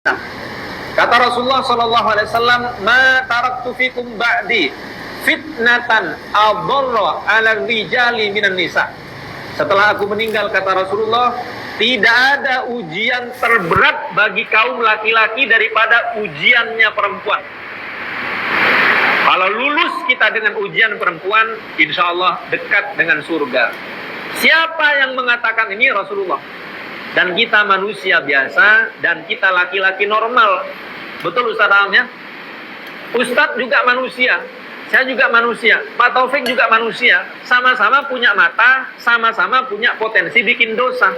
Kata Rasulullah sallallahu alaihi wasallam, "Ma taraktu fikum ba'di fitnatan adharra 'ala rijali minan nisa." Setelah aku meninggal, kata Rasulullah, tidak ada ujian terberat bagi kaum laki-laki daripada ujiannya perempuan. Kalau lulus kita dengan ujian perempuan, insya Allah dekat dengan surga. Siapa yang mengatakan ini? Rasulullah. Dan kita manusia biasa, dan kita laki-laki normal. Betul Ustaz Am ya? Ustaz juga manusia, saya juga manusia, Pak Taufik juga manusia. Sama-sama punya mata, sama-sama punya potensi bikin dosa.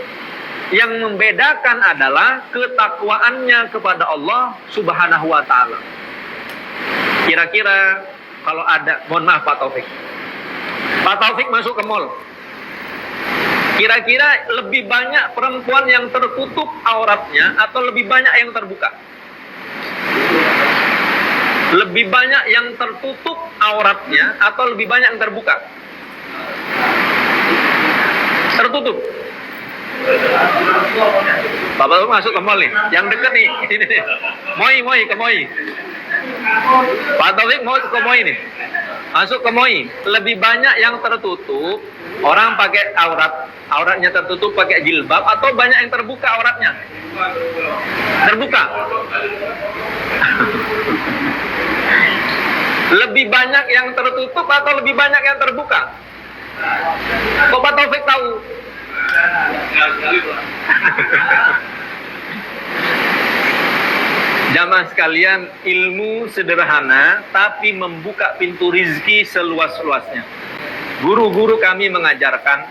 Yang membedakan adalah ketakwaannya kepada Allah Subhanahu wa ta'ala. Kira-kira kalau ada, mohon maaf Pak Taufik masuk ke mall. Kira-kira lebih banyak perempuan yang tertutup auratnya atau lebih banyak yang terbuka? Lebih banyak yang tertutup auratnya atau lebih banyak yang terbuka? Tertutup. Bapak masuk ke mall nih, yang deket nih, ini nih. Moi ke Moi. Pak Taufik mau ke Moi nih. Masuk ke Moi, lebih banyak yang tertutup, orang pakai auratnya tertutup pakai jilbab, atau banyak yang terbuka auratnya? Terbuka. Lebih banyak yang tertutup atau lebih banyak yang terbuka? Kok Pak Taufik tahu? Jamaah sekalian, ilmu sederhana tapi membuka pintu rizki seluas-luasnya. Guru-guru kami mengajarkan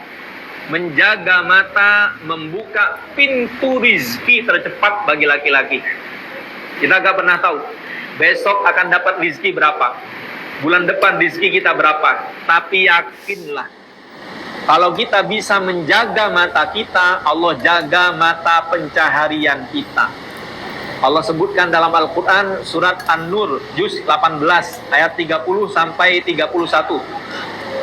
menjaga mata membuka pintu rizki tercepat bagi laki-laki. Kita gak pernah tahu besok akan dapat rizki berapa, bulan depan rizki kita berapa. Tapi yakinlah, kalau kita bisa menjaga mata kita, Allah jaga mata pencaharian kita. Allah sebutkan dalam Al-Quran surat An-Nur juz 18 ayat 30 sampai 31.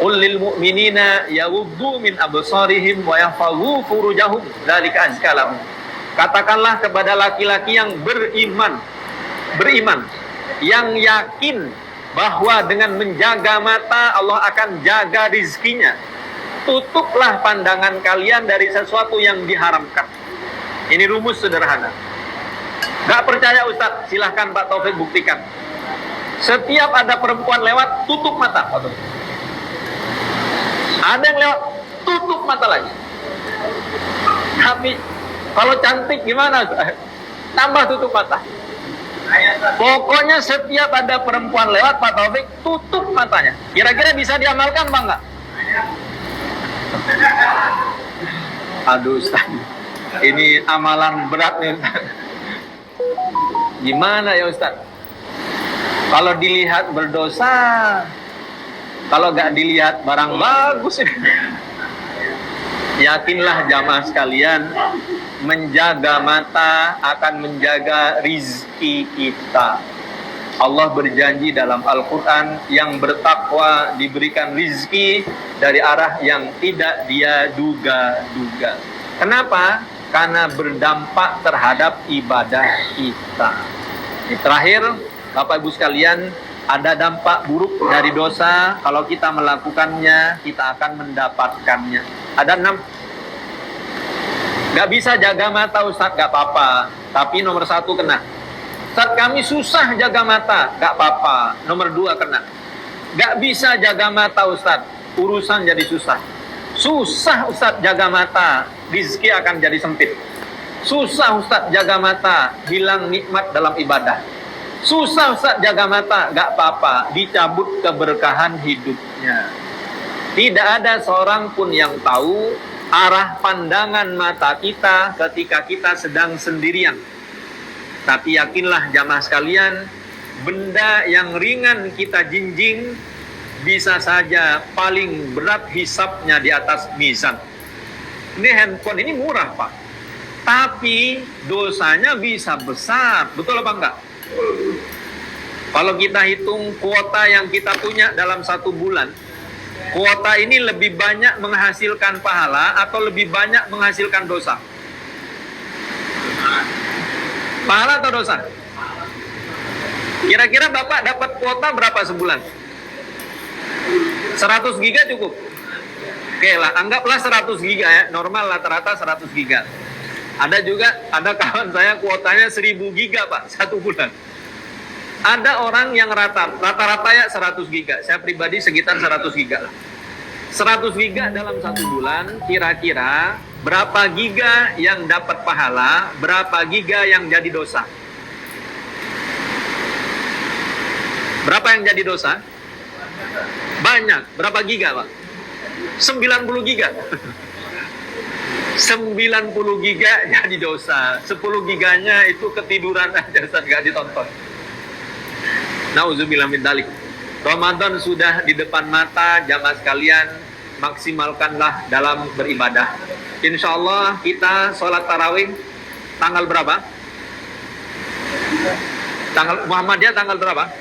Qul lil mu'minina yaghuddu min absarihim wa yahfazu furujahum dzalika azka lahum. Katakanlah kepada laki-laki yang beriman yang yakin bahwa dengan menjaga mata Allah akan jaga rizkinya. Tutuplah pandangan kalian dari sesuatu yang diharamkan. Ini rumus sederhana. Gak percaya Ustaz? Silahkan Pak Taufik buktikan. Setiap ada perempuan lewat, tutup mata. Ada yang lewat, tutup mata lagi. Tapi kalau cantik gimana? Tambah tutup mata. Pokoknya setiap ada perempuan lewat, Pak Taufik tutup matanya. Kira-kira bisa diamalkan Pak enggak? Aduh Ustaz, ini amalan berat nih Ustaz. Gimana ya Ustaz? Kalau dilihat berdosa, kalau gak dilihat barang bagus. Yakinlah jamaah sekalian, menjaga mata akan menjaga rizki kita. Allah berjanji dalam Al-Quran, yang bertakwa diberikan rizki dari arah yang tidak dia duga-duga. Kenapa? Karena berdampak terhadap ibadah kita. Ini terakhir, Bapak Ibu sekalian, ada dampak buruk dari dosa. Kalau kita melakukannya, kita akan mendapatkannya. Ada 6. Gak bisa jaga mata Ustaz, gak apa-apa. Tapi nomor 1 kena. Ustaz, kami susah jaga mata, gak apa-apa. Nomor 2 kena. Gak bisa jaga mata Ustaz, urusan jadi susah. Susah Ustaz jaga mata, rizki akan jadi sempit. Susah Ustaz jaga mata, hilang nikmat dalam ibadah. Susah Ustaz jaga mata, gak apa-apa, dicabut keberkahan hidupnya. Tidak ada seorang pun yang tahu arah pandangan mata kita ketika kita sedang sendirian. Tapi yakinlah jamaah sekalian, benda yang ringan kita jinjing bisa saja paling berat hisapnya di atas mizan. Ini handphone ini murah Pak, tapi dosanya bisa besar. Betul apa enggak? Kalau kita hitung kuota yang kita punya dalam 1 bulan, kuota ini lebih banyak menghasilkan pahala atau lebih banyak menghasilkan dosa? Pahala atau dosa? Kira-kira Bapak dapat kuota berapa sebulan? 100 giga cukup? Oke lah, anggaplah 100 giga ya. Normal rata-rata 100 giga. Ada kawan saya kuotanya 1000 giga Pak, satu bulan. Ada orang yang rata-rata ya 100 giga. Saya pribadi sekitar 100 giga. 100 giga dalam satu bulan, kira-kira berapa giga yang dapat pahala, berapa giga yang jadi dosa? Berapa yang jadi dosa? Banyak. Berapa giga, Pak? 90 giga. 90 giga jadi dosa. 10 giganya itu ketiduran aja, Ustaz, nggak ditonton. Nauzubillah min dzalik. Ramadan sudah di depan mata, jamaah sekalian, maksimalkanlah dalam beribadah. Insya Allah kita sholat tarawih tanggal berapa? Tanggal Muhammadiyah tanggal berapa?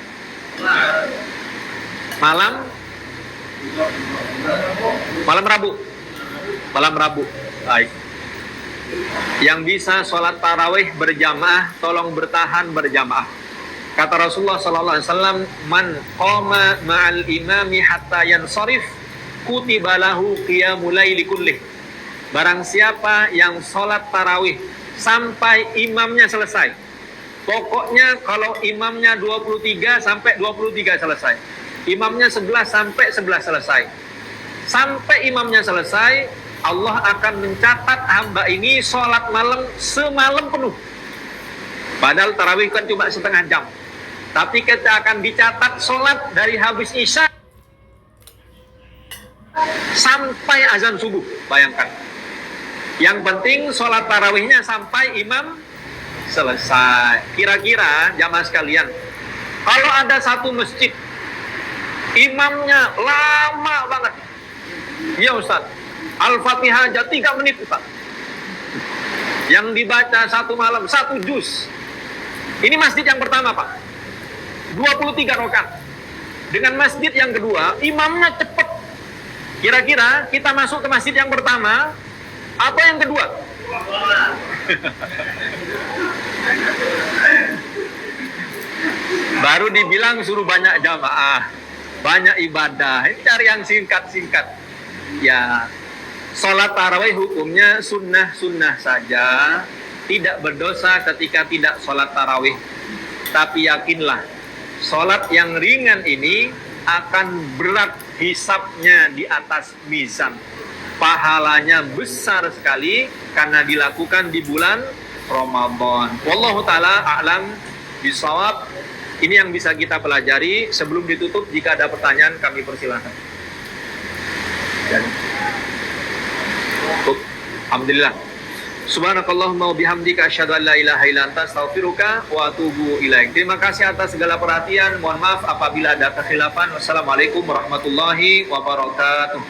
Malam Rabu. Malam Rabu. Baik. Yang bisa sholat tarawih berjamaah, tolong bertahan berjamaah. Kata Rasulullah sallallahu alaihi wasallam, "Man qama ma'al imami hatta yansharif, kutiba lahu qiyamul laili kullih." Barang siapa yang sholat tarawih sampai imamnya selesai. Pokoknya kalau imamnya 23 sampai 23 selesai. Imamnya 11 sampai 11 selesai. Sampai imamnya selesai, Allah akan mencatat hamba ini sholat malam semalam penuh. Padahal tarawih kan cuma setengah jam. Tapi kita akan dicatat sholat dari habis isya sampai azan subuh. Bayangkan. Yang penting sholat tarawihnya sampai imam selesai. Kira-kira jamaah sekalian, kalau ada satu masjid imamnya lama banget, ya Ustaz, Al-Fatihah aja 3 menit Ustaz, yang dibaca satu malam 1 juz. Ini masjid yang pertama Pak, 23 rakaat. Dengan masjid yang kedua imamnya cepet. Kira-kira kita masuk ke masjid yang pertama atau yang kedua? Baru dibilang suruh banyak jamaah, banyak ibadah. Ini cari yang singkat-singkat. Ya, sholat tarawih hukumnya sunnah-sunnah saja. Tidak berdosa ketika tidak sholat tarawih. Tapi yakinlah, sholat yang ringan ini akan berat hisabnya di atas mizan. Pahalanya besar sekali karena dilakukan di bulan Ramadan. Wallahu ta'ala a'lam bishawab. Ini yang bisa kita pelajari. Sebelum ditutup, jika ada pertanyaan kami persilahkan. Alhamdulillah. Subhanakallahumma wa bihamdika asyhadu an la ilaha illa anta astaghfiruka wa atubu ilaik. Terima kasih atas segala perhatian. Mohon maaf apabila ada kekhilafan. Wassalamualaikum warahmatullahi wabarakatuh.